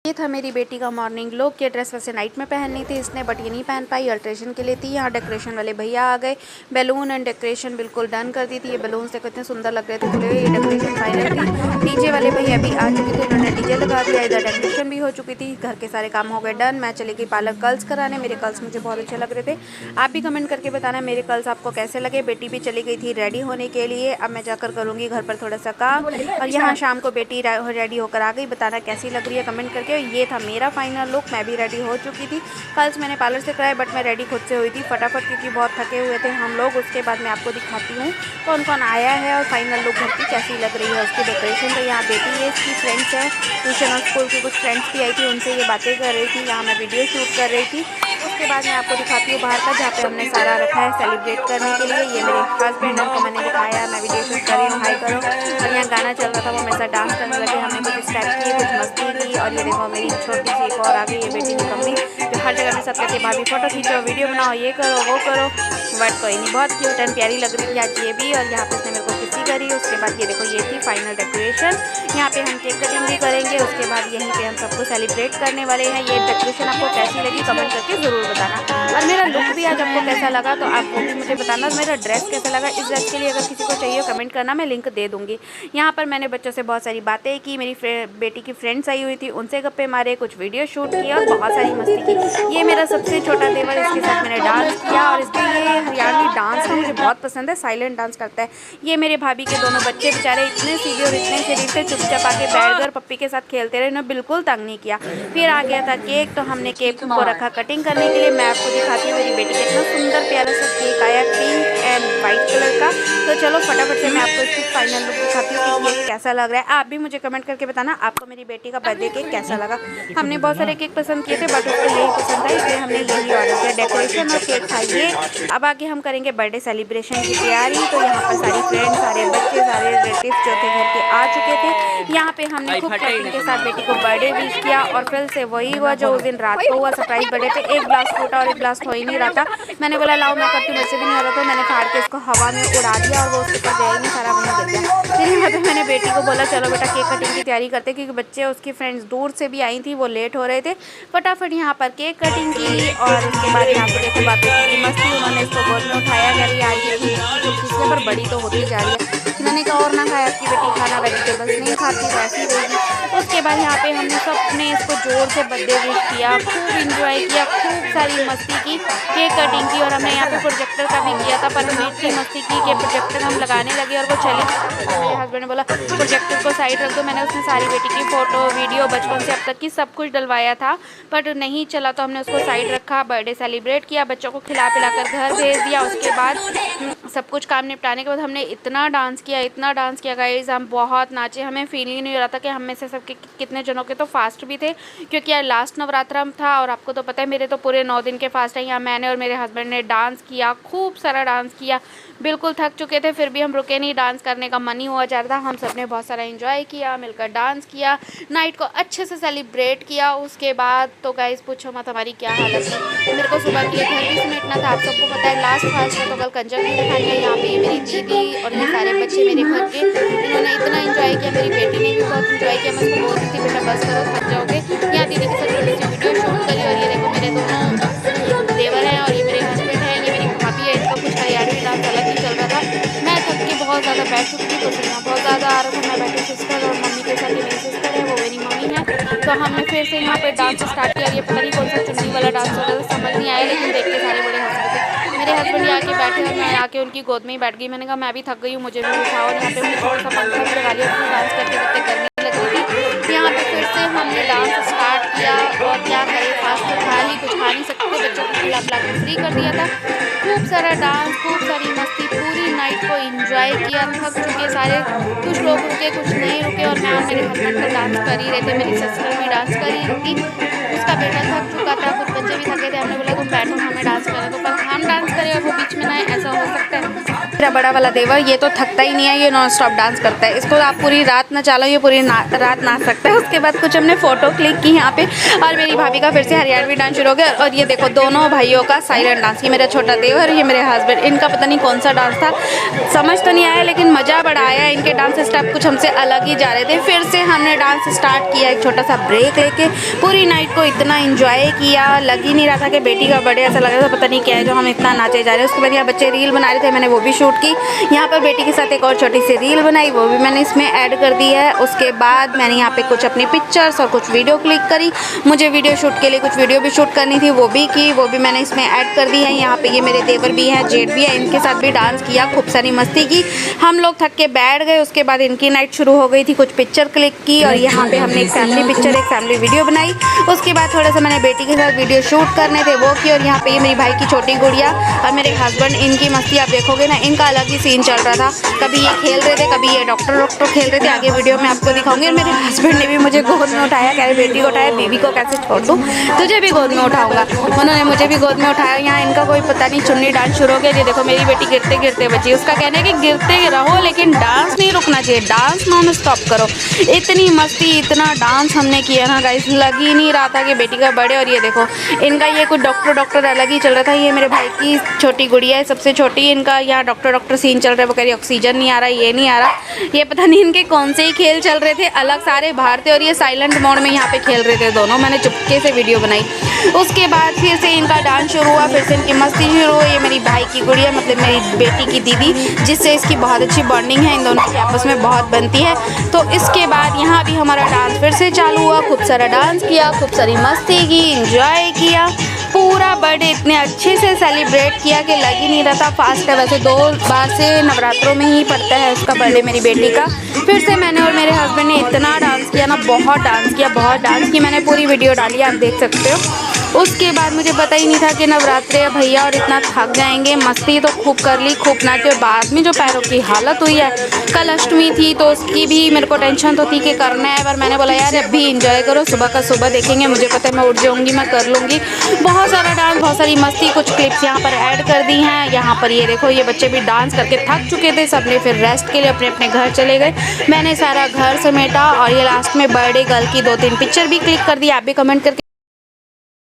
ये था मेरी बेटी का मॉर्निंग लुक। ये ड्रेस वैसे नाइट में पहननी थी इसने, बट ये नहीं पहन पाई, अल्ट्रेशन के लिए थी। यहाँ डेकोरेशन वाले भैया आ गए, बैलून एंड डेकोरेशन बिल्कुल डन कर दी थी। ये बैलून देखो इतने सुंदर लग रहे थे, तो ये डेकोरेशन फाइनल थी। डीजे वाले भैया भी आ चुके थे, उन्होंने डीजे लगा दिया। इधर डेकोरेशन भी हो चुकी थी, घर के सारे काम हो गए डन। मैं चली गई पार्लर कर्ल्स कराने। मेरे कर्ल्स मुझे बहुत अच्छे लग रहे थे। आप भी कमेंट करके बताना मेरे कर्ल्स आपको कैसे लगे। बेटी भी चली गई थी रेडी होने के लिए। अब मैं जाकर करूँगी घर पर थोड़ा सा काम। और यहाँ शाम को बेटी रेडी होकर आ गई, बताना कैसी लग रही है कमेंट करके। ये था मेरा फाइनल लुक। मैं भी रेडी हो चुकी थी। कल मैंने पार्लर से कराया, बट मैं रेडी खुद से हुई थी फटाफट, क्योंकि बहुत थके हुए थे हम लोग। उसके बाद मैं आपको दिखाती हूँ कौन कौन आया है और फाइनल लुक घर की कैसी लग रही है, उसकी डेकोरेशन। तो यहाँ बेटी है, इसकी फ्रेंड्स है, ट्यूशन और स्कूल की कुछ फ्रेंड्स भी आई थी, उनसे ये बातें कर रही थी। यहाँ मैं वीडियो शूट कर रही थी। उसके बाद मैं आपको दिखाती हूँ बाहर का, जहाँ पे हमने सारा रखा है सेलिब्रेट करने के लिए। ये मेरे हस्बैंड को मैंने दिखाया, मैं वीडियो शूट कर रही हूँ, हाई करो। और यहाँ गाना चल रहा था, वो मेरे साथ डांस करने लगे। हमने कुछ स्टेप किए, कुछ मस्ती की। और ये देखो मेरी छोटी सी एक और आ गई, ये बेटी की मम्मी, जो हर जगह में सब कहती है भाभी फोटो खींचो, वीडियो बनाओ, ये करो वो करो, बट कोई नहीं, बहुत क्यूट एंड प्यारी लग रही है आज ये भी। और यहाँ पे उसने मेरे को किसी करी। उसके बाद ये देखो ये थी फाइनल डेकोरेशन। यहाँ पे हम केक कटिंग भी करेंगे। उसके बाद यहीं पे हम सबको सेलिब्रेट करने वाले हैं। ये डेकोरेशन आपको कैसी लगी कमेंट करके ज़रूर बताना। और मेरा लुक भी आज आपको कैसा लगा तो आप वो भी मुझे बताना। और मेरा ड्रेस कैसा लगा, इस ड्रेस के लिए अगर किसी को चाहिए कमेंट करना, मैं लिंक दे दूँगी। यहाँ पर मैंने बच्चों से बहुत सारी बातें की, मेरी बेटी की फ्रेंड्स आई हुई थी, उनसे गप्पे मारे, कुछ वीडियो शूट किया और बहुत सारी मस्ती की। ये मेरा सबसे छोटा देवर, इसके साथ मैंने डांस किया। और इसका ये हरियाणवी डांस ना मुझे बहुत पसंद है, साइलेंट डांस करता है। ये मेरे भाभी के दोनों बच्चे बेचारे इतने सीधे और इतने शरीफ थे, चुपचाप आके बैठ कर पप्पी के साथ खेलते रहे, इन्होंने बिल्कुल तंग नहीं किया। फिर आ गया था केक, तो हमने केक को रखा कटिंग करने के लिए। मैं आपको दिखाती हूँ मेरी बेटी का इतना सुंदर प्यारा सा केक आया, पिंक एंड वाइट कलर का। तो चलो फटाफट से मैं आपको इसकी फाइनल लुक दिखाती हूँ कि केक कैसा लग रहा है। आप भी मुझे कमेंट करके बताना आपको मेरी बेटी का बर्थडे केक कैसा लगा। हमने बहुत सारे केक पसंद किए थे, बट उसको यही पसंद था, इसलिए हमने यही ऑर्डर किया। डेकोरेशन और केक था ये। अब आगे हम करेंगे बर्थडे सेलिब्रेशन की तैयारी। तो यहाँ पर सारी फ्रेंड्स, सारे बच्चे, सारे रिलेटिव्स जो थे घर के आ चुके थे। यहाँ पे हमने खूब क्लैपिंग के साथ बेटी को बर्थडे विश किया। और फिर से वही हुआ जो उस दिन रात को हुआ सरप्राइज बर्थडे पे। एक ग्लास फूटा और एक ग्लास हो ही नहीं रहा था। मैंने बोला लाओ मैं करती हूँ, मुझसे भी नहीं हो रहा था। मैंने फाड़ के इसको हवा में उड़ा दिया और वो उसके ऊपर गया ही नहीं, सारा वहीं गिर गया। फिर यहाँ पे मैंने बेटी को बोला चलो बेटा केक कटिंग की तैयारी करते, क्योंकि बच्चे उसकी फ्रेंड्स दूर से भी आई थी, वो लेट हो रहे थे। फटाफट यहाँ पर केक कटिंग की। और उसके बाद यहाँ पर देखो बातें की मस्ती, उन्होंने इसको गोद में उठाया, कह रही आज ये पर बड़ी तो होती जा रही है। मैंने कहा और ना खाया आपकी बेटी खाना, वेजिटेबल्स नहीं खाती, वैसी रहेगी। उसके बाद यहाँ पे हमने सबने इसको जोर से बर्थडे विश किया, खूब इंजॉय किया, खूब सारी मस्ती की, केक कटिंग की। और हमने यहाँ पे प्रोजेक्टर का भी किया था, पर हमने इतनी मस्ती की कि प्रोजेक्टर हम लगाने लगे और वो चले। मेरे हस्बैंड ने बोला प्रोजेक्टर को साइड रख दो। मैंने उसमें सारी बेटी की फ़ोटो वीडियो बचपन से अब तक की सब कुछ डलवाया था, बट नहीं चला तो हमने उसको साइड रखा, बर्थडे सेलिब्रेट किया, बच्चों को खिला पिला कर घर भेज दिया। उसके बाद सब कुछ काम निपटाने के बाद हमने इतना डांस किया गाइस, हम बहुत नाचे। हमें फील ही नहीं हो रहा था कि हम में से सबके कितने जनों के तो फास्ट भी थे, क्योंकि यार लास्ट नवरात्रा था और आपको तो पता है मेरे तो पूरे 9 दिन के फास्ट हैं। यहाँ मैंने और मेरे हस्बैंड ने डांस किया, खूब सारा डांस किया, बिल्कुल थक चुके थे फिर भी हम रुके नहीं, डांस करने का मन ही हुआ जा रहा था। हम सब ने बहुत सारा एंजॉय किया, मिलकर डांस किया, नाइट को अच्छे से सेलिब्रेट किया। उसके बाद तो गाइस पूछो मत हमारी क्या हालत है। मेरे को सुबह के लिए घर भी समेटना था, आप सबको पता है लास्ट फास्ट में तो कल कंजक भी दिखानी है। यहाँ पे मेरी दीदी और ये सारे बच्चे मेरे घर के, इन्होंने इतना एंजॉय किया, मेरी बेटी ने भी बहुत एंजॉय किया। मैं उसको बोल रही थी बेटा बस करो थक जाओगे। यहाँ दीदी के साथ छोटी सी वीडियो शूट करी। और ये देखो मेरे दोनों देवर हैं और ये मेरे हस्बैंड हैं, ये मेरी भाभी है, इनका कुछ हरियाणवी डांस अलग ही चल रहा था। मैं थक के बहुत ज़्यादा बैठ चुकी थी, तो यहाँ बहुत ज़्यादा आ रहा था। मैं बैठी सिस्टर और मम्मी के साथ, ये मेरी सिस्टर है, वो मेरी मम्मी है। तो हमने फिर से यहाँ पे डांस स्टार्ट किया। ये पता नहीं कौन सा चुन्नी वाला डांस हो रहा था, समझ नहीं आया, लेकिन देख के सारे बड़े हंस रहे थे। मेरे हस्बैंड आके बैठे और मैं आके उनकी गोद में ही बैठ गई। मैंने कहा मैं भी थक गई हूँ, मुझे भी उठाओ। और यहाँ पे मुझे थोड़ा सा पंखा भी लगा लिया, अपनी डांस करते करते गर्मी लग रही थी। यहाँ पे फिर से हमने डांस स्टार्ट किया। और क्या करें, फास्ट तो खा ली, कुछ खा नहीं सकते, बच्चों को खिला पिला के फ्री कर दिया था। खूब सारा डांस, खूब सारी मस्ती, पूरी नाइट को एंजॉय किया। थक चुके सारे, कुछ लोग रुके कुछ नहीं रुके। और मैं और मेरे हस्बैंड तो डांस कर ही रहे थे, मेरी सिस्टर भी डांस कर ही रही थी, उसका बेटा थक चुका था, कुछ बच्चे भी थके थे। हमने बोला तुम बैठो हमें डांस करें, तो पर हम डांस करें और वो बीच में ना, ऐसा हो सकता है। मेरा बड़ा वाला देवर ये तो थकता ही नहीं है, ये नॉन स्टॉप डांस करता है। इसको आप पूरी रात नचा लो, ये पूरी रात नाच सकता है। उसके बाद कुछ हमने फ़ोटो क्लिक की यहाँ पे, और मेरी भाभी का फिर से हरियाणवी डांस शुरू हो गया। और ये देखो दोनों भाइयों का साइलेंट डांस, ये मेरा छोटा देवर, ये मेरे हस्बैंड, इनका पता नहीं कौन सा डांस था, समझ तो नहीं आया, लेकिन मज़ा बड़ा आया। इनके डांस स्टेप कुछ हमसे अलग ही जा रहे थे। फिर से हमने डांस स्टार्ट किया, एक छोटा सा ब्रेक लेके। पूरी नाइट को इतना इंजॉय किया, लग ही नहीं रहा था कि बेटी का बर्थडे, ऐसा लग रहा था पता नहीं क्या है जो हम इतना नाचे जा रहे हैं। उसके बाद यहाँ बच्चे रील बना रहे थे, मैंने वो भी शूट की। यहाँ पर बेटी के साथ एक और छोटी सी रील बनाई, वो भी मैंने इसमें ऐड कर दी है। उसके बाद मैंने यहाँ पे कुछ अपनी पिक्चर्स और कुछ वीडियो क्लिक करी। मुझे वीडियो शूट के लिए कुछ वीडियो भी शूट करनी थी, वो भी की, वो भी मैंने इसमें ऐड कर दी है। यहाँ पे ये मेरे देवर भी हैं, जेठ भी है, इनके साथ भी डांस किया, खूब सारी मस्ती की। हम लोग थक के बैठ गए। उसके बाद इनकी नाइट शुरू हो गई थी, कुछ पिक्चर क्लिक की, और यहाँ पे हमने एक फैमिली पिक्चर, एक फैमिली वीडियो बनाई। उसके बाद थोड़ा सा मैंने बेटी के साथ वीडियो शूट करने थे, वो की। और यहाँ पे ये मेरी भाई की छोटी गुड़िया और मेरे हस्बैंड, इनकी मस्ती आप देखोगे ना, इनका अलग ही सीन चल रहा था। कभी ये खेल रहे थे, कभी ये डॉक्टर खेल रहे थे, आगे वीडियो में आपको दिखाऊंगी। और मेरे हस्बैंड ने भी मुझे गोद में उठाया, कह रहे बेटी को उठाया, बीवी को कैसे छोड़ दूँ, तुझे भी गोद में उठाऊंगा। उन्होंने मुझे भी गोद में उठाया। यहाँ इनका कोई पता नहीं चुन्नी डांस शुरू हो गया। ये देखो मेरी बेटी गिरते गिरते बची, उसका कहना है कि गिरते रहो लेकिन डांस नहीं रुकना चाहिए, डांस नॉन स्टॉप करो। इतनी मस्ती, इतना डांस हमने किया ना गाइस, लग ही नहीं रहा था कि बेटी का बर्थडे। और ये देखो इनका ये कुछ डॉक्टर अलग ही चल रहा था। ये मेरे भाई की छोटी गुड़िया है, सबसे छोटी, इनका यहाँ डॉक्टर सीन चल रहा है। वो कह रही ऑक्सीजन नहीं आ रहा, ये नहीं आ रहा, ये पता नहीं इनके कौन से ही खेल चल रहे थे, अलग सारे बाहर थे और ये साइलेंट मोड में यहाँ पे खेल रहे थे दोनों। मैंने चुपके से वीडियो बनाई। उसके बाद फिर से इनका डांस शुरू हुआ, फिर से इनकी मस्ती शुरू हुई। ये मेरी भाई की गुड़िया मतलब मेरी बेटी की दीदी, जिससे इसकी बहुत अच्छी बॉन्डिंग है, इन दोनों की आपस में बहुत बनती है। तो इसके बाद यहाँ भी हमारा डांस फिर से चालू हुआ, खूब सारा डांस किया, खूब सारी मस्ती की, इंजॉय किया। पूरा बर्थडे इतने अच्छे से सेलिब्रेट किया कि लग ही नहीं रहा था फास्ट है। वैसे 2 बार से नवरात्रों में ही पड़ता है उसका बर्थडे मेरी बेटी का। फिर से मैंने और मेरे हस्बैंड ने इतना डांस किया ना, बहुत डांस की। मैंने पूरी वीडियो डाली, आप देख सकते हो। उसके बाद मुझे पता ही नहीं था कि नवरात्रे है भैया और इतना थक जाएंगे। मस्ती तो खूब कर ली, खूब नाचे। बाद में जो पैरों की हालत हुई है, कल अष्टमी थी तो उसकी भी मेरे को टेंशन तो थी कि करना है, पर मैंने बोला यार अब भी इंजॉय करो, सुबह का सुबह देखेंगे, मुझे पता है मैं उठ जाऊंगी, मैं कर लूँगी। बहुत सारा डांस, बहुत सारी मस्ती, कुछ क्लिप्स यहाँ पर ऐड कर दी हैं। यहाँ पर ये देखो ये बच्चे भी डांस करके थक चुके थे, सबने फिर रेस्ट के लिए अपने अपने घर चले गए। मैंने सारा घर समेटा और ये लास्ट में बर्थडे गर्ल की 2-3 पिक्चर भी क्लिक कर दी। आप भी कमेंट करके